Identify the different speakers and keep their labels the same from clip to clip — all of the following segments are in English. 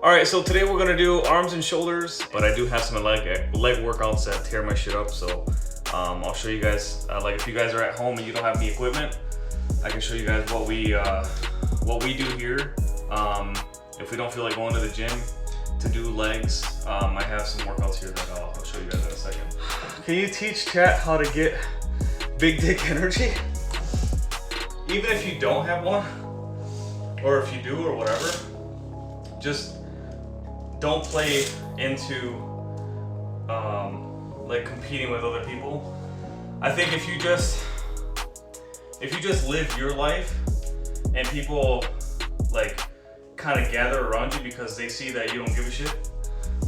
Speaker 1: Alright, so today we're gonna do arms and shoulders, but I do have some leg workouts that tear my shit up, so I'll show you guys, like if you guys are at home and you don't have any equipment, I can show you guys what we do here. If we don't feel like going to the gym to do legs, I have some workouts here that I'll show you guys in a second. Can you teach chat how to get big dick energy? Even if you don't have one, or if you do or whatever, just don't play into like competing with other people. I think if you just live your life and people like kind of gather around you because they see that you don't give a shit,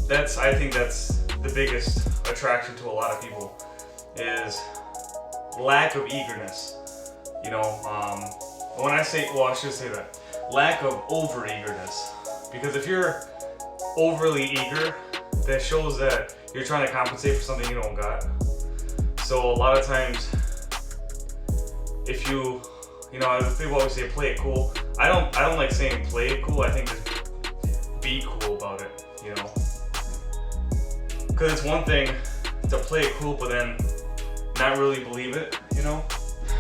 Speaker 1: I think that's the biggest attraction to a lot of people, is lack of eagerness. You know, when I say, well, I should say that, lack of over eagerness. Because if you're overly eager, that shows that you're trying to compensate for something you don't got. So a lot of times, if you know, people always say play it cool. I don't like saying play it cool. I think just be cool about it, you know. Because it's one thing to play it cool, but then not really believe it, you know.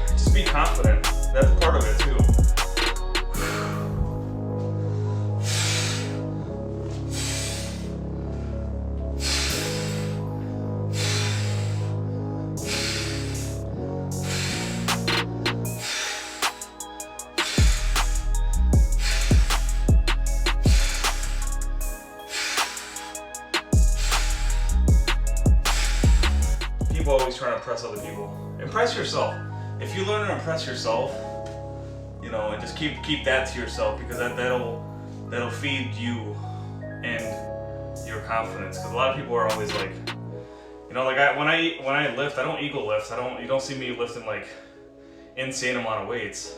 Speaker 1: Just be confident. That's part of it too. People always trying to impress other people. Impress yourself. If you learn to impress yourself, you know, and just keep that to yourself, because that'll feed you and your confidence. Because a lot of people are always like, you know, like when I lift, I don't ego lift. You don't see me lifting like insane amount of weights.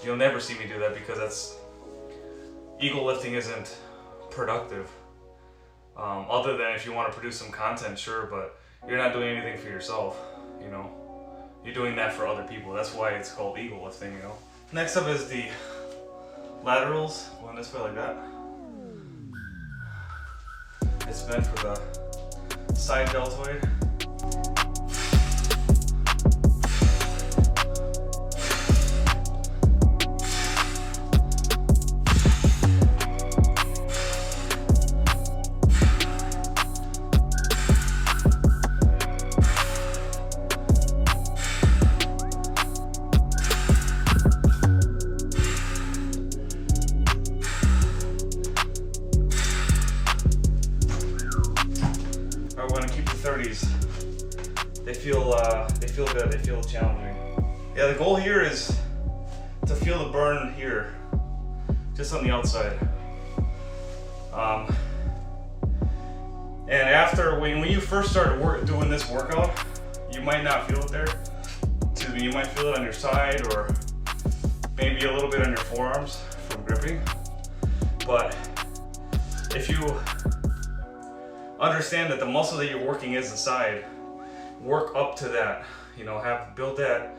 Speaker 1: You'll never see me do that, because ego lifting isn't productive. Other than if you want to produce some content, sure, but you're not doing anything for yourself, you know. You're doing that for other people. That's why it's called ego lifting, you know. Next up is the laterals, going this way like that. It's meant for the side deltoid. They feel good, they feel challenging. Yeah, the goal here is to feel the burn here, just on the outside. And after, when you first start doing this workout, you might not feel it there. You might feel it on your side, or maybe a little bit on your forearms from gripping. But if you understand that the muscle that you're working is the side, work up to that, you know, build that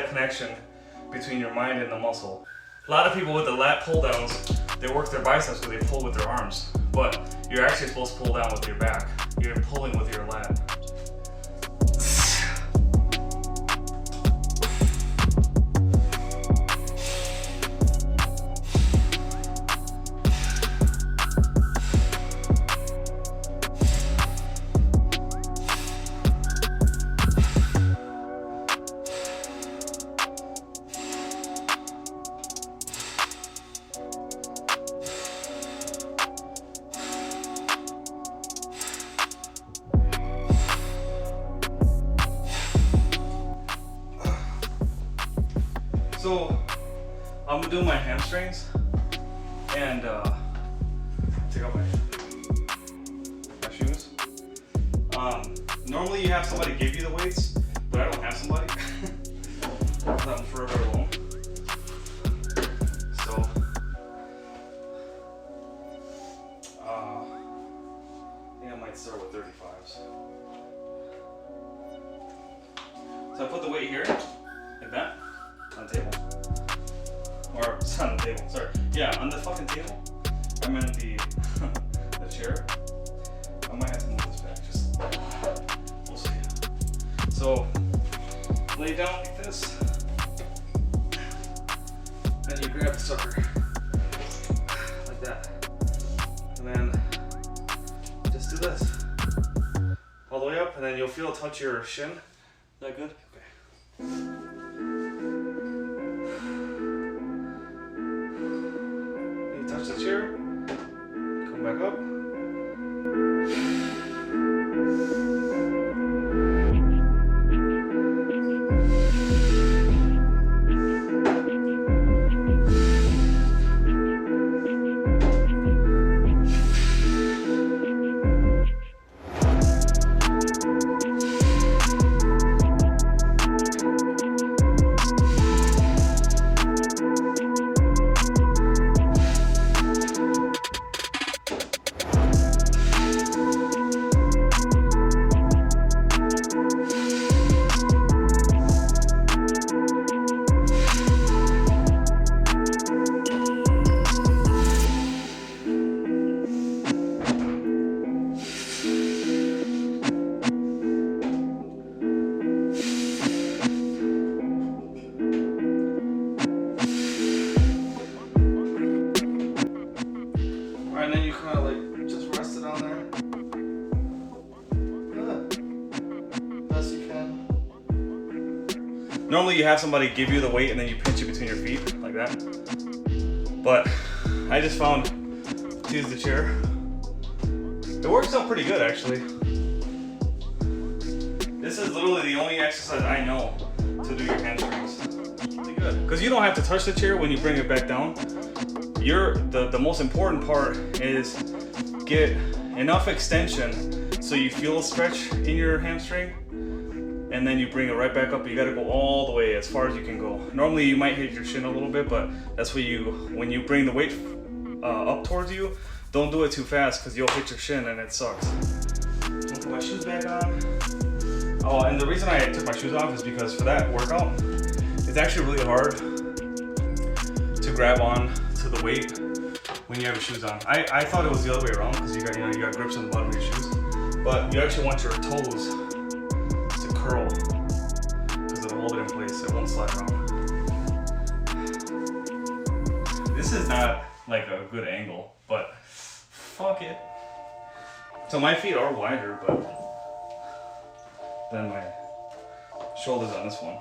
Speaker 1: connection between your mind and the muscle. A lot of people with the lat pull downs, they work their biceps because they pull with their arms, but you're actually supposed to pull down with your back. You're pulling with your lat. So I'm gonna do my hamstrings and take off my shoes. Normally you have somebody give you the weights, but I don't have somebody. I'm forever alone. So I think I might start with 35s. So I put the weight here, like that, on the table. Or it's on the table, sorry. Yeah, on the fucking table. I meant the the chair. I might have to move this back, just we'll see. So lay down like this. Then you grab the sucker. Like that. And then just do this. All the way up, and then you'll feel it touch your shin. Is that good? Okay. You touch the chair, come back up. And then you kind of like just rest it on there. Good. Best you can. Normally you have somebody give you the weight and then you pinch it between your feet like that. But I just found to use the chair. It works out pretty good actually. This is literally the only exercise I know to do your hamstrings. Really good. Because you don't have to touch the chair when you bring it back down. The most important part is get enough extension so you feel a stretch in your hamstring, and then you bring it right back up. You got to go all the way as far as you can go. Normally you might hit your shin a little bit, but that's when you bring the weight up towards you, don't do it too fast because you'll hit your shin and it sucks. I'm gonna put my shoes back on. Oh, and the reason I took my shoes off is because for that workout, it's actually really hard to grab on to the weight when you have your shoes on. I thought it was the other way around because you got grips on the bottom of your shoes, but you actually want your toes to curl because it'll hold it in place. It won't slide around. This is not like a good angle, but fuck it. So my feet are wider, but then my shoulders on this one.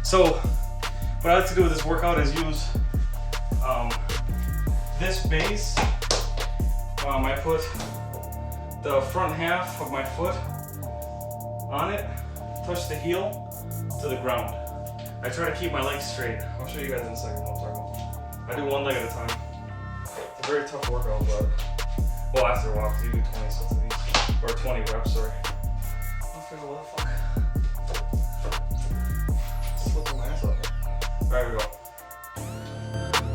Speaker 1: So what I like to do with this workout is use this base. I put the front half of my foot on it, touch the heel to the ground. I try to keep my legs straight. I'll show you guys in a second what I'm talking about. I do one leg at a time. It's a very tough workout, but well, after a while, because you do 20 sets of these, or 20 reps, sorry. I forget what the fuck. Slipping my ass out here. Alright, we go.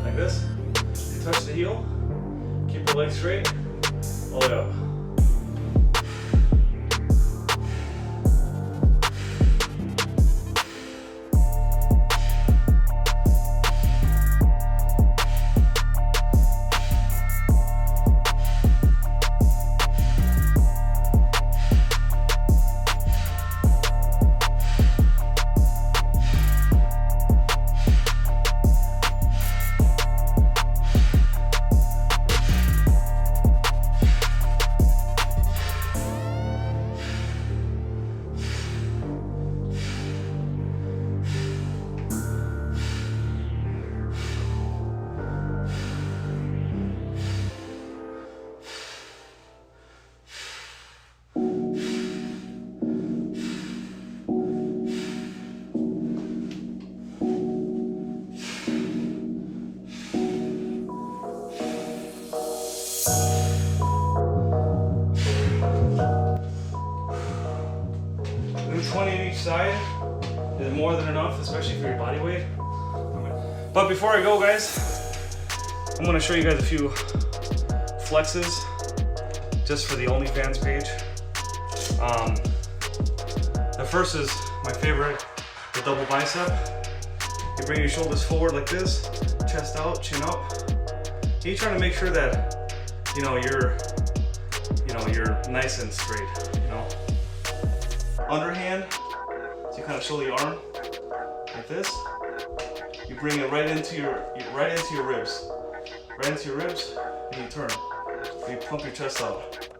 Speaker 1: Like this. You touch the heel, legs straight, all the way up. Do 20 on each side is more than enough, especially for your body weight. But before I go, guys, I'm gonna show you guys a few flexes just for the OnlyFans page. The first is my favorite, the double bicep. You bring your shoulders forward like this, chest out, chin up. You're trying to make sure that you're nice and straight. Underhand, so you kind of show the arm like this. You bring it right into your ribs, and you turn. And you pump your chest out.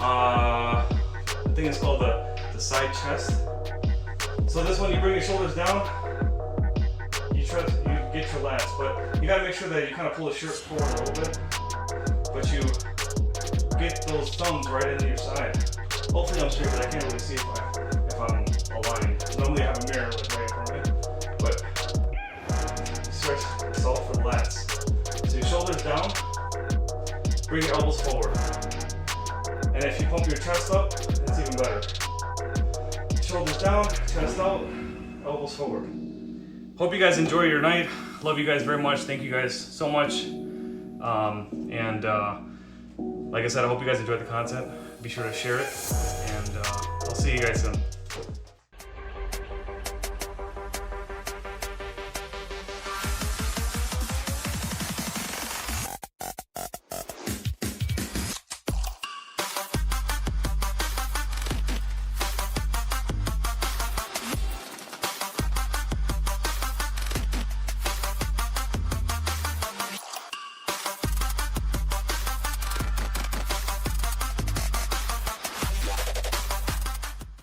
Speaker 1: I think it's called the side chest. So this one, you bring your shoulders down. You get your lats, but you gotta make sure that you kind of pull the shirt forward a little bit, but you get those thumbs right into your side. Hopefully I'm straight, but I can't really see if I'm aligned. Normally I have a mirror like right in front of me, but stretch this all for the lats. So your shoulders down, bring your elbows forward. And if you pump your chest up, it's even better. Shoulders down, chest out, elbows forward. Hope you guys enjoy your night. Love you guys very much. Thank you guys so much. Like I said, I hope you guys enjoyed the content. Be sure to share it, and I'll see you guys soon.